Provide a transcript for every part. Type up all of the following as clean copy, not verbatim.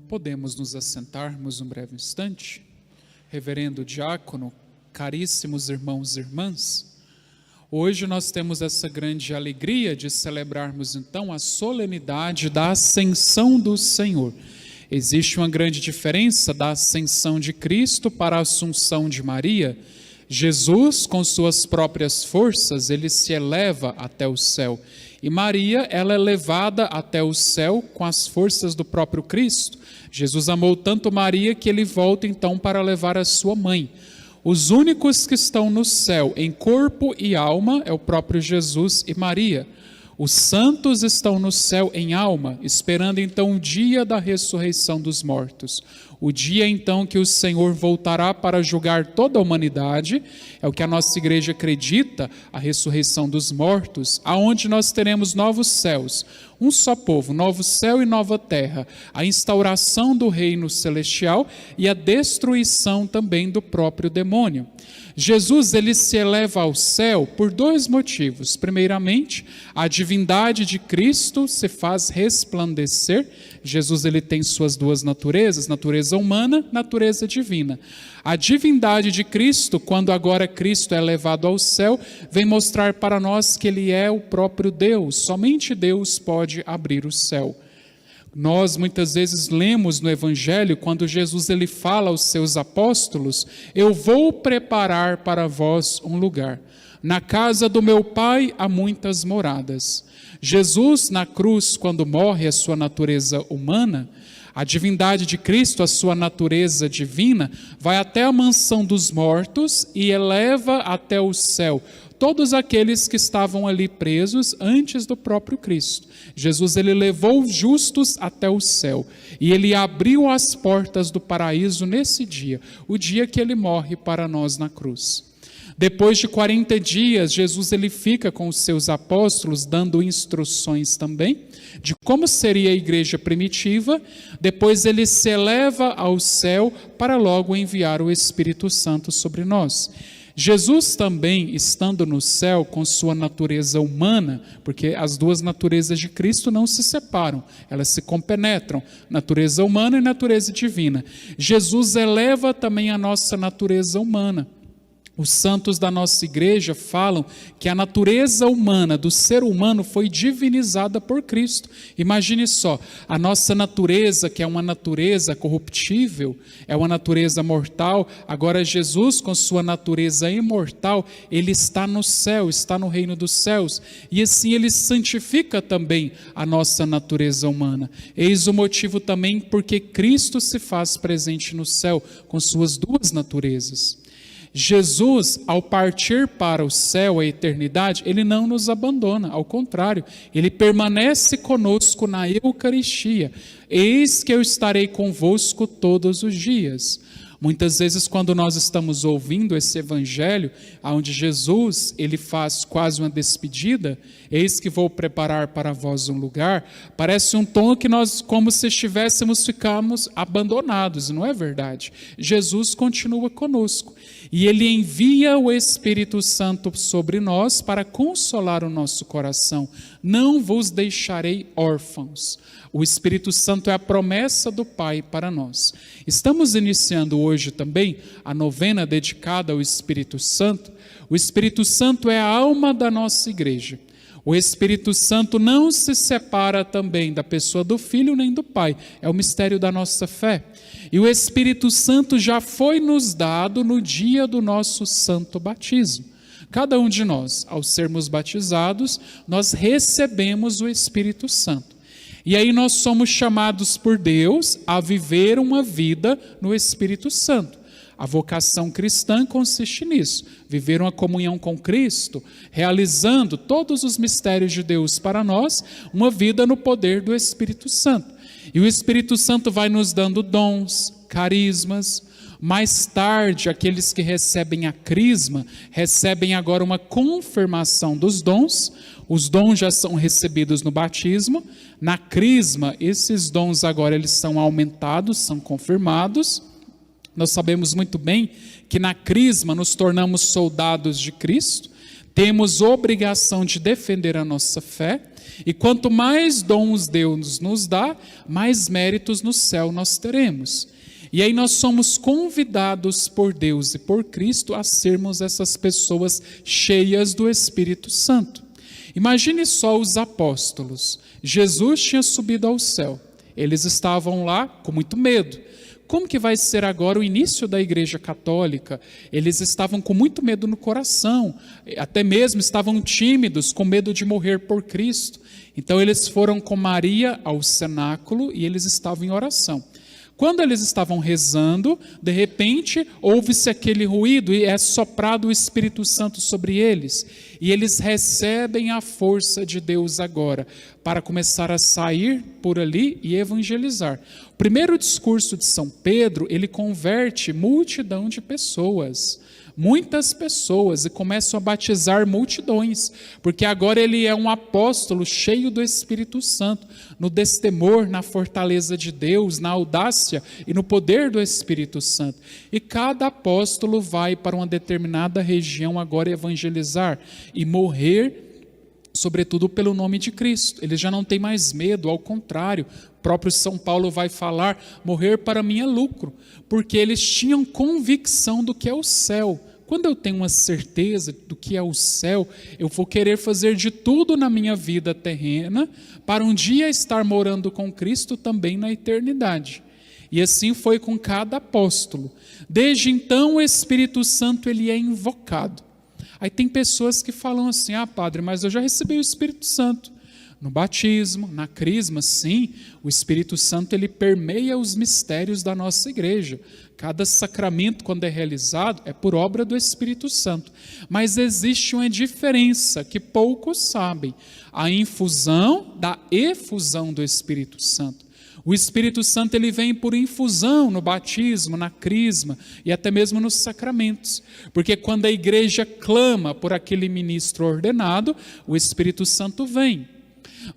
Podemos nos assentarmos um breve instante? Reverendo diácono, caríssimos irmãos e irmãs, hoje nós temos essa grande alegria de celebrarmos então a solenidade da Ascensão do Senhor. Existe uma grande diferença da ascensão de Cristo para a Assunção de Maria. Jesus, com suas próprias forças, ele se eleva até o céu. E Maria, ela é levada até o céu com as forças do próprio Cristo. Jesus amou tanto Maria que ele volta então para levar a sua mãe. Os únicos que estão no céu em corpo e alma é o próprio Jesus e Maria. Os santos estão no céu em alma, esperando então o dia da ressurreição dos mortos. O dia então que o Senhor voltará para julgar toda a humanidade, é o que a nossa igreja acredita, a ressurreição dos mortos, aonde nós teremos novos céus, um só povo, novo céu e nova terra, a instauração do reino celestial e a destruição também do próprio demônio. Jesus, ele se eleva ao céu por dois motivos. Primeiramente, a divindade de Cristo se faz resplandecer. Jesus, ele tem suas duas naturezas, natureza humana, natureza divina. A divindade de Cristo, quando agora Cristo é levado ao céu, vem mostrar para nós que ele é o próprio Deus. Somente Deus pode abrir o céu. Nós muitas vezes lemos no Evangelho, quando Jesus ele fala aos seus apóstolos: eu vou preparar para vós um lugar. Na casa do meu Pai há muitas moradas. Jesus na cruz, quando morre a sua natureza humana, a divindade de Cristo, a sua natureza divina, vai até a mansão dos mortos e eleva até o céu todos aqueles que estavam ali presos antes do próprio Cristo. Jesus, ele levou os justos até o céu e ele abriu as portas do paraíso nesse dia, o dia que ele morre para nós na cruz. Depois de 40 dias, Jesus ele fica com os seus apóstolos, dando instruções também de como seria a igreja primitiva. Depois ele se eleva ao céu para logo enviar o Espírito Santo sobre nós. Jesus também, estando no céu com sua natureza humana, porque as duas naturezas de Cristo não se separam, elas se compenetram, natureza humana e natureza divina. Jesus eleva também a nossa natureza humana. Os santos da nossa igreja falam que a natureza humana do ser humano foi divinizada por Cristo. Imagine só, a nossa natureza, que é uma natureza corruptível, é uma natureza mortal, agora Jesus com sua natureza imortal, ele está no céu, está no reino dos céus, e assim ele santifica também a nossa natureza humana. Eis o motivo também porque Cristo se faz presente no céu com suas duas naturezas. Jesus, ao partir para o céu, a eternidade, ele não nos abandona, ao contrário, ele permanece conosco na Eucaristia. Eis que eu estarei convosco todos os dias. Muitas vezes, quando nós estamos ouvindo esse evangelho, onde Jesus ele faz quase uma despedida, eis que vou preparar para vós um lugar, parece um tom que nós, como se ficamos abandonados, não é verdade? Jesus continua conosco e ele envia o Espírito Santo sobre nós para consolar o nosso coração. Não vos deixarei órfãos. O Espírito Santo é a promessa do Pai para nós. Estamos iniciando hoje também a novena dedicada ao Espírito Santo. O Espírito Santo é a alma da nossa igreja. O Espírito Santo não se separa também da pessoa do Filho nem do Pai. É o mistério da nossa fé. E o Espírito Santo já foi nos dado no dia do nosso santo batismo. Cada um de nós, ao sermos batizados, nós recebemos o Espírito Santo. E aí nós somos chamados por Deus a viver uma vida no Espírito Santo. A vocação cristã consiste nisso, viver uma comunhão com Cristo, realizando todos os mistérios de Deus para nós, uma vida no poder do Espírito Santo. E o Espírito Santo vai nos dando dons, carismas. Mais tarde, aqueles que recebem a crisma, recebem agora uma confirmação dos dons. Os dons já são recebidos no batismo. Na crisma, esses dons agora eles são aumentados, são confirmados. Nós sabemos muito bem que na crisma nos tornamos soldados de Cristo, temos obrigação de defender a nossa fé, E quanto mais dons Deus nos dá, mais méritos no céu nós teremos. E aí nós somos convidados por Deus e por Cristo a sermos essas pessoas cheias do Espírito Santo. Imagine só os apóstolos. Jesus tinha subido ao céu. Eles estavam lá com muito medo. Como que vai ser agora o início da Igreja Católica? Eles estavam com muito medo no coração, até mesmo estavam tímidos, com medo de morrer por Cristo. Então eles foram com Maria ao cenáculo e eles estavam em oração. Quando eles estavam rezando, de repente, ouve-se aquele ruído e é soprado o Espírito Santo sobre eles. E eles recebem a força de Deus agora, para começar a sair por ali e evangelizar. O primeiro discurso de São Pedro, ele converte multidão de pessoas. Muitas pessoas, e começam a batizar multidões, porque agora ele é um apóstolo cheio do Espírito Santo, no destemor, na fortaleza de Deus, na audácia e no poder do Espírito Santo. E cada apóstolo vai para uma determinada região agora evangelizar e morrer, sobretudo pelo nome de Cristo. Eles já não têm mais medo, ao contrário, o próprio São Paulo vai falar, morrer para mim é lucro, porque eles tinham convicção do que é o céu. Quando eu tenho uma certeza do que é o céu, eu vou querer fazer de tudo na minha vida terrena, para um dia estar morando com Cristo também na eternidade. E assim foi com cada apóstolo. Desde então o Espírito Santo ele é invocado. Aí tem pessoas que falam assim, padre, mas eu já recebi o Espírito Santo. No batismo, na crisma, sim, o Espírito Santo ele permeia os mistérios da nossa igreja. Cada sacramento, quando é realizado, é por obra do Espírito Santo. Mas existe uma diferença que poucos sabem: a infusão da efusão do Espírito Santo. O Espírito Santo ele vem por infusão no batismo, na crisma e até mesmo nos sacramentos. Porque quando a igreja clama por aquele ministro ordenado, o Espírito Santo vem.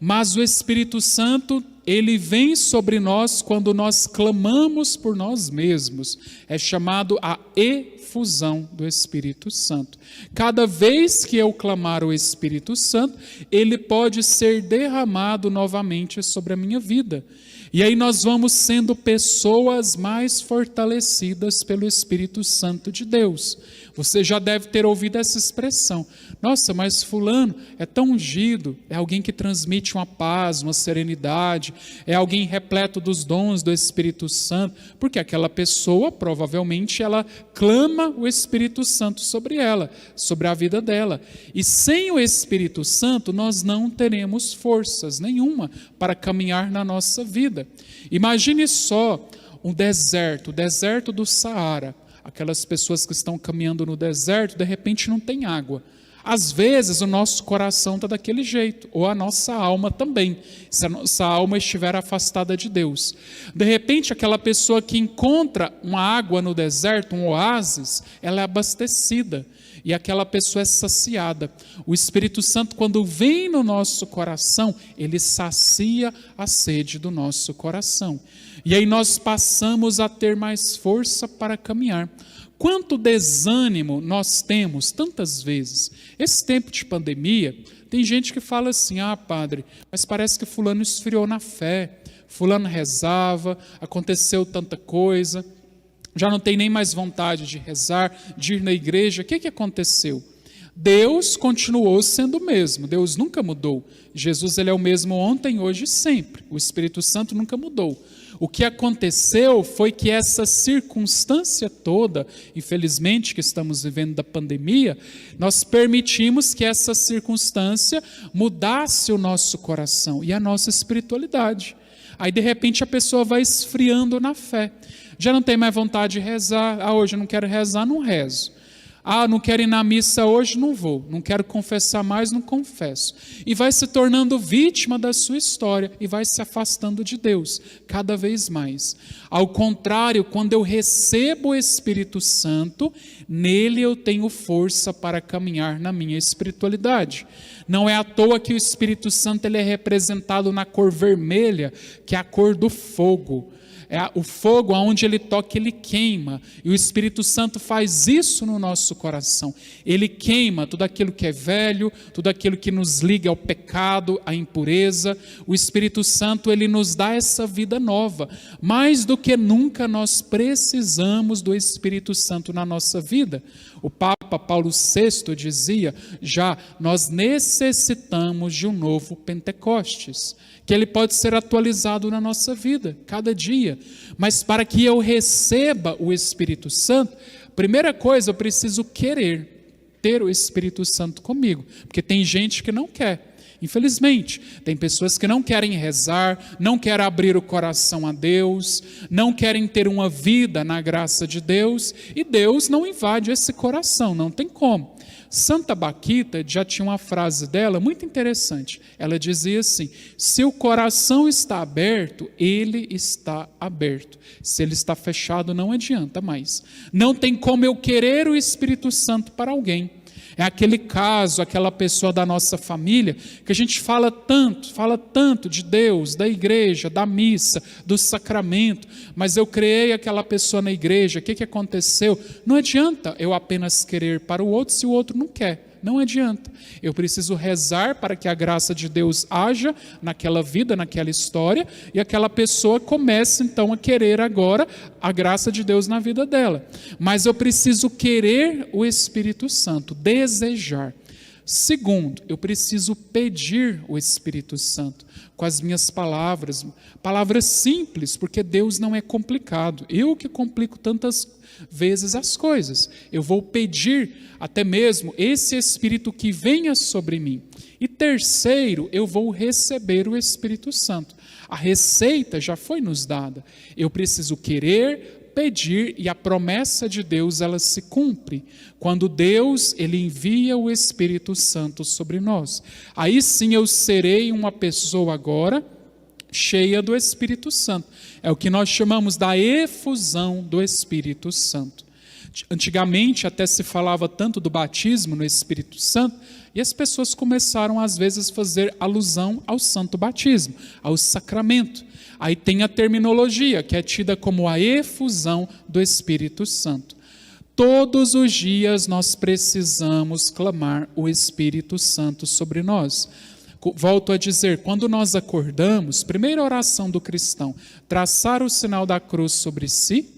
Mas o Espírito Santo, ele vem sobre nós quando nós clamamos por nós mesmos. É chamado a efusão do Espírito Santo. Cada vez que eu clamar o Espírito Santo, ele pode ser derramado novamente sobre a minha vida. E aí nós vamos sendo pessoas mais fortalecidas pelo Espírito Santo de Deus. Você já deve ter ouvido essa expressão. Nossa, mas fulano é tão ungido, é alguém que transmite uma paz, uma serenidade, é alguém repleto dos dons do Espírito Santo, porque aquela pessoa, provavelmente, ela clama o Espírito Santo sobre ela, sobre a vida dela. E sem o Espírito Santo, nós não teremos forças nenhuma para caminhar na nossa vida. Imagine só um deserto, o deserto do Saara. Aquelas pessoas que estão caminhando no deserto, de repente não tem água. Às vezes o nosso coração está daquele jeito, ou a nossa alma também, se a nossa alma estiver afastada de Deus. De repente aquela pessoa que encontra uma água no deserto, um oásis, ela é abastecida. E aquela pessoa é saciada. O Espírito Santo, quando vem no nosso coração, ele sacia a sede do nosso coração. E aí nós passamos a ter mais força para caminhar. Quanto desânimo nós temos tantas vezes. Esse tempo de pandemia, tem gente que fala assim, padre, mas parece que fulano esfriou na fé. Fulano rezava, aconteceu tanta coisa, já não tem nem mais vontade de rezar, de ir na igreja. O que aconteceu? Deus continuou sendo o mesmo, Deus nunca mudou. Jesus ele é o mesmo ontem, hoje e sempre. O Espírito Santo nunca mudou. O que aconteceu foi que essa circunstância toda, infelizmente que estamos vivendo da pandemia, nós permitimos que essa circunstância mudasse o nosso coração e a nossa espiritualidade. Aí de repente a pessoa vai esfriando na fé. Já não tem mais vontade de rezar. Hoje eu não quero rezar, não rezo. Não quero ir na missa hoje, não vou. Não quero confessar mais, não confesso. E vai se tornando vítima da sua história e vai se afastando de Deus cada vez mais. Ao contrário, quando eu recebo o Espírito Santo, nele eu tenho força para caminhar na minha espiritualidade. Não é à toa que o Espírito Santo ele é representado na cor vermelha, que é a cor do fogo. o fogo, aonde ele toca, ele queima. E o Espírito Santo faz isso no nosso coração. Ele queima tudo aquilo que é velho, tudo aquilo que nos liga ao pecado, à impureza. O Espírito Santo, ele nos dá essa vida nova. Mais do que nunca nós precisamos do Espírito Santo na nossa vida. O Papa Paulo VI dizia, nós necessitamos de um novo Pentecostes, que ele pode ser atualizado na nossa vida, cada dia. Mas para que eu receba o Espírito Santo, primeira coisa, eu preciso querer ter o Espírito Santo comigo, porque tem gente que não quer. Infelizmente, tem pessoas que não querem rezar, não querem abrir o coração a Deus, não querem ter uma vida na graça de Deus, e Deus não invade esse coração, não tem como. Santa Baquita já tinha uma frase dela muito interessante. Ela dizia assim: se o coração está aberto, ele está aberto. Se ele está fechado, não adianta mais. Não tem como eu querer o Espírito Santo para alguém. É aquele caso, aquela pessoa da nossa família, que a gente fala tanto de Deus, da igreja, da missa, do sacramento, mas eu criei aquela pessoa na igreja, o que aconteceu? Não adianta eu apenas querer para o outro se o outro não quer. Não adianta, eu preciso rezar para que a graça de Deus haja naquela vida, naquela história, e aquela pessoa comece então a querer agora a graça de Deus na vida dela. Mas eu preciso querer o Espírito Santo, desejar. Segundo, eu preciso pedir o Espírito Santo com as minhas palavras simples, porque Deus não é complicado. Eu que complico tantas vezes as coisas. Eu vou pedir até mesmo esse Espírito que venha sobre mim. E terceiro, eu vou receber o Espírito Santo. A receita já foi nos dada. Eu preciso querer, pedir, e a promessa de Deus, ela se cumpre quando Deus, ele envia o Espírito Santo sobre nós. Aí sim eu serei uma pessoa agora cheia do Espírito Santo. É o que nós chamamos da efusão do Espírito Santo. Antigamente até se falava tanto do batismo no Espírito Santo, e as pessoas começaram às vezes a fazer alusão ao santo batismo, ao sacramento. Aí tem a terminologia que é tida como a efusão do Espírito Santo. Todos os dias nós precisamos clamar o Espírito Santo sobre nós. Volto a dizer, quando nós acordamos, primeira oração do cristão, traçar o sinal da cruz sobre si,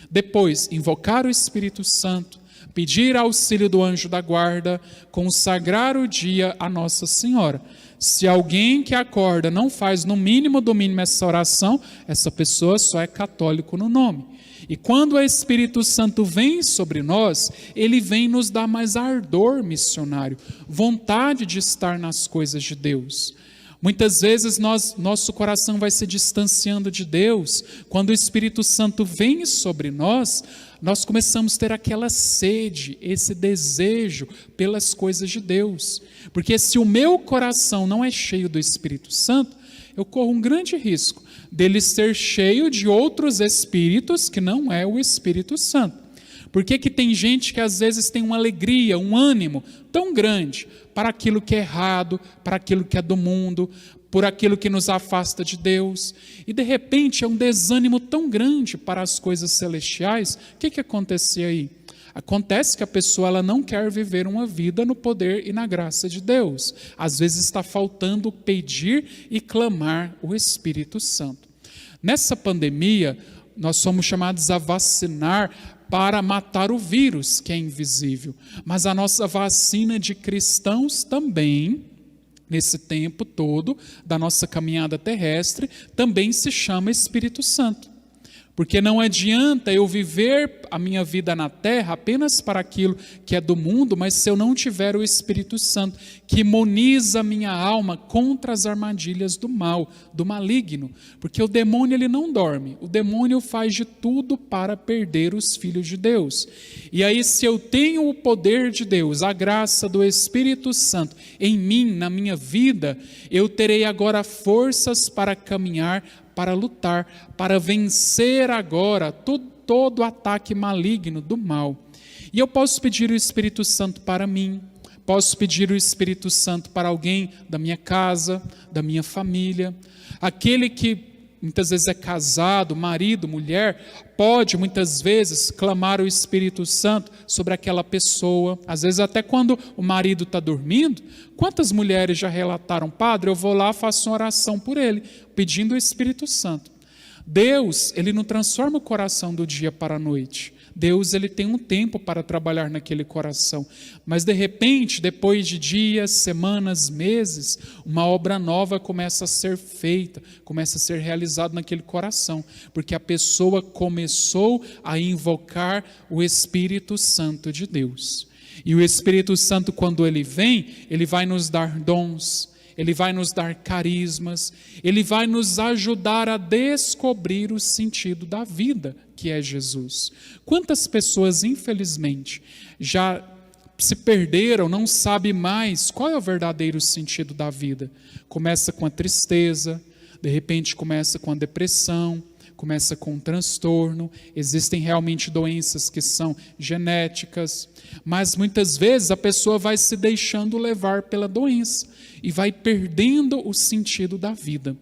depois invocar o Espírito Santo, pedir auxílio do anjo da guarda, consagrar o dia a Nossa Senhora. Se alguém que acorda não faz no mínimo do mínimo essa oração, essa pessoa só é católico no nome. E quando o Espírito Santo vem sobre nós, ele vem nos dar mais ardor missionário, vontade de estar nas coisas de Deus. Muitas vezes nosso coração vai se distanciando de Deus. Quando o Espírito Santo vem sobre nós, nós começamos a ter aquela sede, esse desejo pelas coisas de Deus. Porque se o meu coração não é cheio do Espírito Santo, eu corro um grande risco dele ser cheio de outros espíritos que não é o Espírito Santo. Por que tem gente que às vezes tem uma alegria, um ânimo tão grande para aquilo que é errado, para aquilo que é do mundo, por aquilo que nos afasta de Deus, e de repente é um desânimo tão grande para as coisas celestiais? O que acontece aí? Acontece que a pessoa ela não quer viver uma vida no poder e na graça de Deus. Às vezes está faltando pedir e clamar o Espírito Santo. Nessa pandemia, nós somos chamados a vacinar para matar o vírus, que é invisível. Mas a nossa vacina de cristãos também, nesse tempo todo da nossa caminhada terrestre, também se chama Espírito Santo. Porque não adianta eu viver a minha vida na terra apenas para aquilo que é do mundo, mas se eu não tiver o Espírito Santo, que imuniza a minha alma contra as armadilhas do mal, do maligno. Porque o demônio ele não dorme, o demônio faz de tudo para perder os filhos de Deus. E aí se eu tenho o poder de Deus, a graça do Espírito Santo em mim, na minha vida, eu terei agora forças para caminhar, para lutar, para vencer agora todo ataque maligno do mal. E eu posso pedir o Espírito Santo para mim, posso pedir o Espírito Santo para alguém da minha casa, da minha família, aquele que muitas vezes é casado, marido, mulher, pode muitas vezes clamar o Espírito Santo sobre aquela pessoa, às vezes até quando o marido está dormindo. Quantas mulheres já relataram: Padre, eu vou lá, faço uma oração por ele, pedindo o Espírito Santo. Deus, ele não transforma o coração do dia para a noite. Deus, ele tem um tempo para trabalhar naquele coração, mas de repente, depois de dias, semanas, meses, uma obra nova começa a ser feita, começa a ser realizada naquele coração, porque a pessoa começou a invocar o Espírito Santo de Deus. E o Espírito Santo, quando ele vem, ele vai nos dar dons, ele vai nos dar carismas, ele vai nos ajudar a descobrir o sentido da vida, que é Jesus. Quantas pessoas, infelizmente, já se perderam, não sabem mais qual é o verdadeiro sentido da vida. Começa com a tristeza, de repente começa com a depressão, começa com um transtorno. Existem realmente doenças que são genéticas, mas muitas vezes a pessoa vai se deixando levar pela doença e vai perdendo o sentido da vida.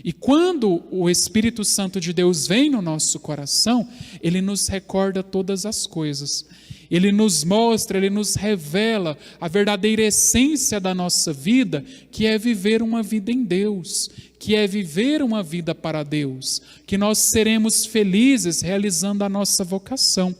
E quando o Espírito Santo de Deus vem no nosso coração, ele nos recorda todas as coisas. Ele nos mostra, ele nos revela a verdadeira essência da nossa vida, que é viver uma vida em Deus, que é viver uma vida para Deus, que nós seremos felizes realizando a nossa vocação.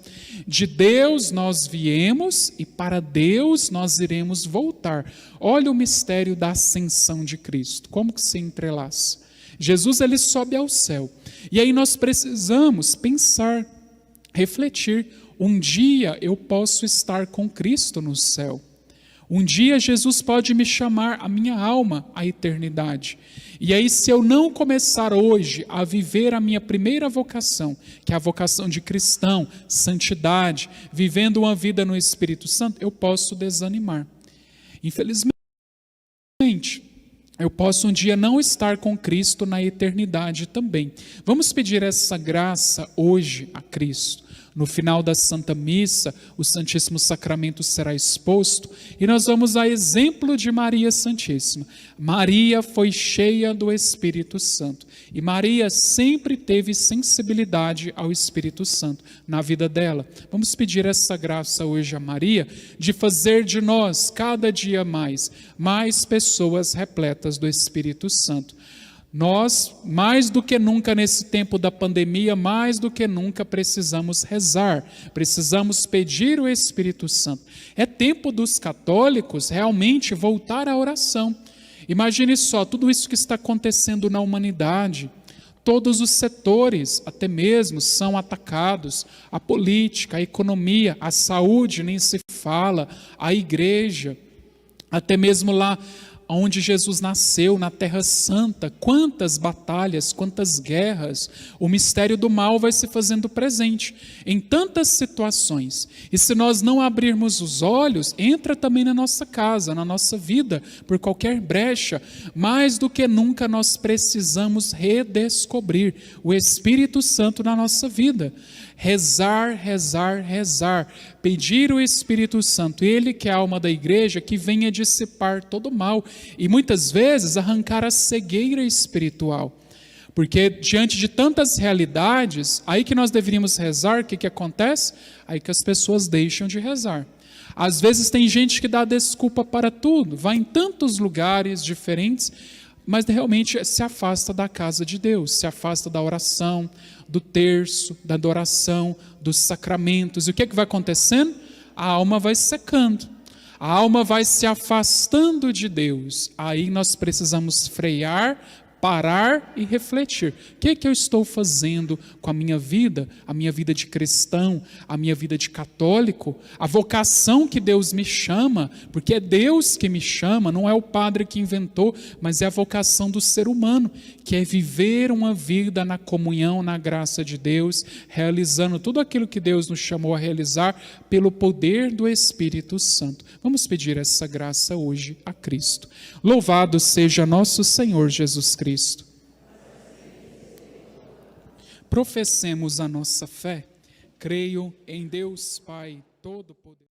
De Deus nós viemos e para Deus nós iremos voltar. Olha o mistério da ascensão de Cristo, como que se entrelaça. Jesus, ele sobe ao céu, e aí nós precisamos pensar, refletir: um dia eu posso estar com Cristo no céu. Um dia Jesus pode me chamar a minha alma à eternidade. E aí, se eu não começar hoje a viver a minha primeira vocação, que é a vocação de cristão, santidade, vivendo uma vida no Espírito Santo, eu posso desanimar. Infelizmente, eu posso um dia não estar com Cristo na eternidade também. Vamos pedir essa graça hoje a Cristo. No final da Santa Missa, o Santíssimo Sacramento será exposto e nós vamos a exemplo de Maria Santíssima. Maria foi cheia do Espírito Santo e Maria sempre teve sensibilidade ao Espírito Santo na vida dela. Vamos pedir essa graça hoje a Maria de fazer de nós cada dia mais pessoas repletas do Espírito Santo. Nós, mais do que nunca nesse tempo da pandemia, mais do que nunca precisamos rezar, precisamos pedir o Espírito Santo. É tempo dos católicos realmente voltar à oração. Imagine só, tudo isso que está acontecendo na humanidade, todos os setores até mesmo são atacados, a política, a economia, a saúde, nem se fala, a igreja, até mesmo lá onde Jesus nasceu, na Terra Santa, quantas batalhas, quantas guerras, o mistério do mal vai se fazendo presente em tantas situações. E se nós não abrirmos os olhos, entra também na nossa casa, na nossa vida, por qualquer brecha. Mais do que nunca nós precisamos redescobrir o Espírito Santo na nossa vida. Rezar, rezar, rezar, pedir o Espírito Santo, ele que é a alma da igreja, que venha dissipar todo o mal e muitas vezes arrancar a cegueira espiritual, porque diante de tantas realidades, aí que nós deveríamos rezar, o que acontece? Aí que as pessoas deixam de rezar. Às vezes tem gente que dá desculpa para tudo, vai em tantos lugares diferentes, mas realmente se afasta da casa de Deus, se afasta da oração, do terço, da adoração, dos sacramentos. E o que vai acontecendo? A alma vai secando, a alma vai se afastando de Deus. Aí nós precisamos frear, parar e refletir. O que eu estou fazendo com a minha vida de cristão, a minha vida de católico, a vocação que Deus me chama, porque é Deus que me chama, não é o padre que inventou, mas é a vocação do ser humano, que é viver uma vida na comunhão, na graça de Deus, realizando tudo aquilo que Deus nos chamou a realizar pelo poder do Espírito Santo. Vamos pedir essa graça hoje a Cristo. Louvado seja nosso Senhor Jesus Cristo. Professemos a nossa fé. Creio em Deus Pai Todo-Poderoso.